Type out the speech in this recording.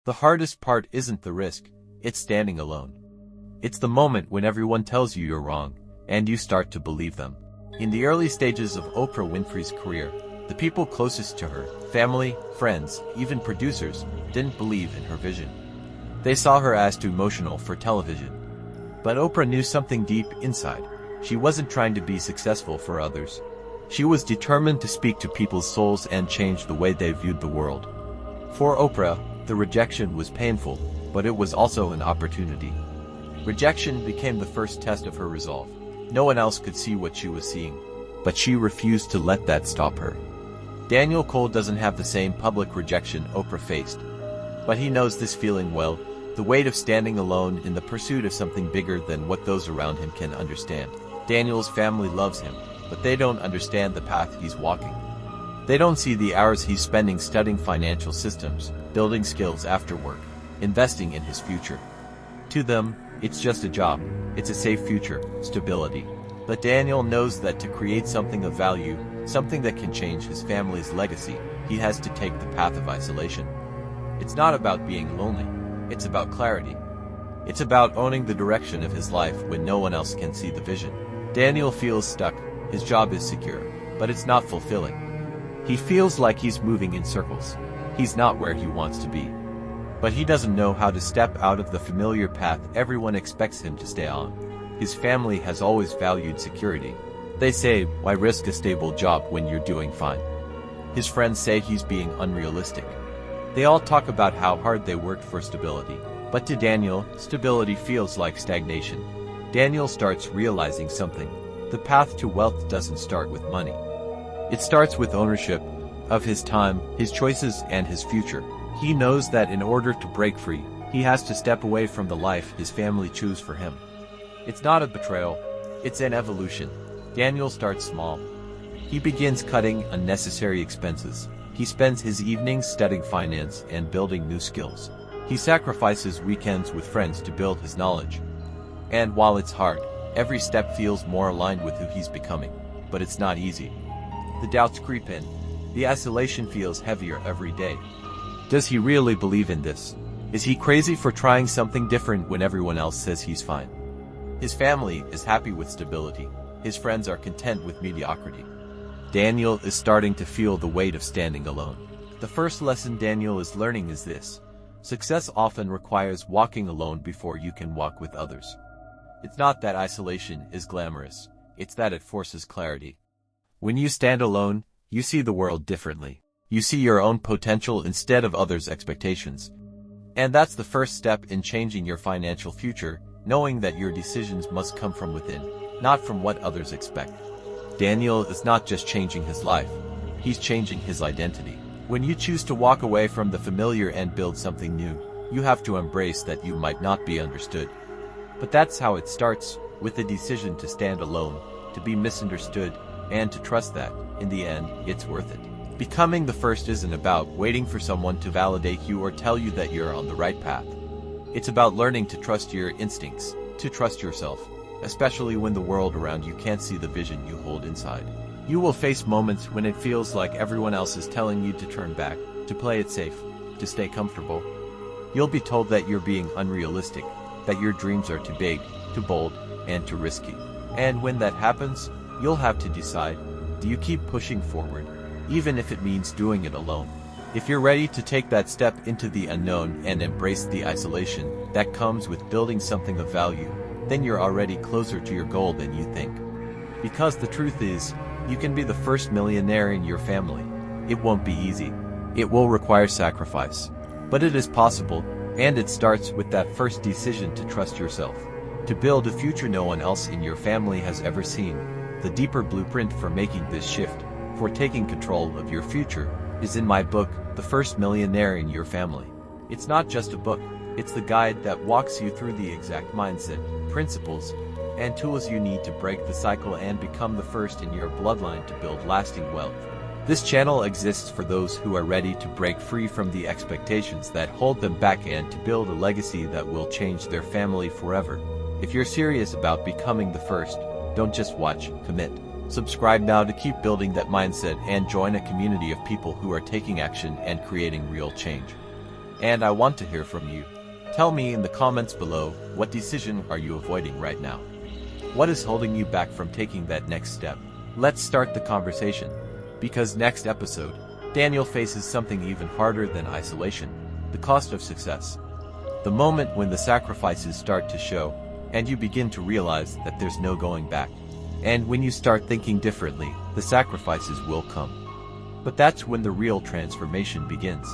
The hardest part isn't the risk, it's standing alone. It's the moment when everyone tells you you're wrong, and you start to believe them. In the early stages of Oprah Winfrey's career, the people closest to her, family, friends, even producers, didn't believe in her vision. They saw her as too emotional for television. But Oprah knew something deep inside. She wasn't trying to be successful for others. She was determined to speak to people's souls and change the way they viewed the world. For Oprah, the rejection was painful, but it was also an opportunity. Rejection became the first test of her resolve. No one else could see what she was seeing, but she refused to let that stop her. Daniel Cole doesn't have the same public rejection Oprah faced, but he knows this feeling well, the weight of standing alone in the pursuit of something bigger than what those around him can understand. Daniel's family loves him, but they don't understand the path he's walking. They don't see the hours he's spending studying financial systems, building skills after work, investing in his future. To them, it's just a job. It's a safe future, stability. But Daniel knows that to create something of value, something that can change his family's legacy, he has to take the path of isolation. It's not about being lonely. It's about clarity. It's about owning the direction of his life when no one else can see the vision. Daniel feels stuck. His job is secure, but it's not fulfilling. He feels like he's moving in circles. He's not where he wants to be. But he doesn't know how to step out of the familiar path everyone expects him to stay on. His family has always valued security. They say, why risk a stable job when you're doing fine? His friends say he's being unrealistic. They all talk about how hard they worked for stability. But to Daniel, stability feels like stagnation. Daniel starts realizing something. The path to wealth doesn't start with money. It starts with ownership of his time, his choices, and his future. He knows that in order to break free, he has to step away from the life his family choose for him. It's not a betrayal, it's an evolution. Daniel starts small. He begins cutting unnecessary expenses. He spends his evenings studying finance and building new skills. He sacrifices weekends with friends to build his knowledge. And while it's hard, every step feels more aligned with who he's becoming. But it's not easy. The doubts creep in. The isolation feels heavier every day. Does he really believe in this? Is he crazy for trying something different when everyone else says he's fine? His family is happy with stability. His friends are content with mediocrity. Daniel is starting to feel the weight of standing alone. The first lesson Daniel is learning is this. Success often requires walking alone before you can walk with others. It's not that isolation is glamorous. It's that it forces clarity. When you stand alone, you see the world differently. You see your own potential instead of others' expectations. And that's the first step in changing your financial future, knowing that your decisions must come from within, not from what others expect. Daniel is not just changing his life, he's changing his identity. When you choose to walk away from the familiar and build something new, you have to embrace that you might not be understood. But that's how it starts, with the decision to stand alone, to be misunderstood, and to trust that, in the end, it's worth it. Becoming the first isn't about waiting for someone to validate you or tell you that you're on the right path. It's about learning to trust your instincts, to trust yourself, especially when the world around you can't see the vision you hold inside. You will face moments when it feels like everyone else is telling you to turn back, to play it safe, to stay comfortable. You'll be told that you're being unrealistic, that your dreams are too big, too bold, and too risky. And when that happens, you'll have to decide, do you keep pushing forward, even if it means doing it alone? If you're ready to take that step into the unknown and embrace the isolation that comes with building something of value, then you're already closer to your goal than you think. Because the truth is, you can be the first millionaire in your family. It won't be easy. It will require sacrifice. But it is possible, and it starts with that first decision to trust yourself. To build a future no one else in your family has ever seen. The deeper blueprint for making this shift, for taking control of your future, is in my book, The First Millionaire in Your Family. It's not just a book, it's the guide that walks you through the exact mindset, principles, and tools you need to break the cycle and become the first in your bloodline to build lasting wealth. This channel exists for those who are ready to break free from the expectations that hold them back and to build a legacy that will change their family forever. If you're serious about becoming the first, don't just watch, commit. Subscribe now to keep building that mindset and join a community of people who are taking action and creating real change. And I want to hear from you. Tell me in the comments below, what decision are you avoiding right now? What is holding you back from taking that next step? Let's start the conversation. Because next episode, Daniel faces something even harder than isolation, the cost of success. The moment when the sacrifices start to show, and you begin to realize that there's no going back. And when you start thinking differently, the sacrifices will come. But that's when the real transformation begins.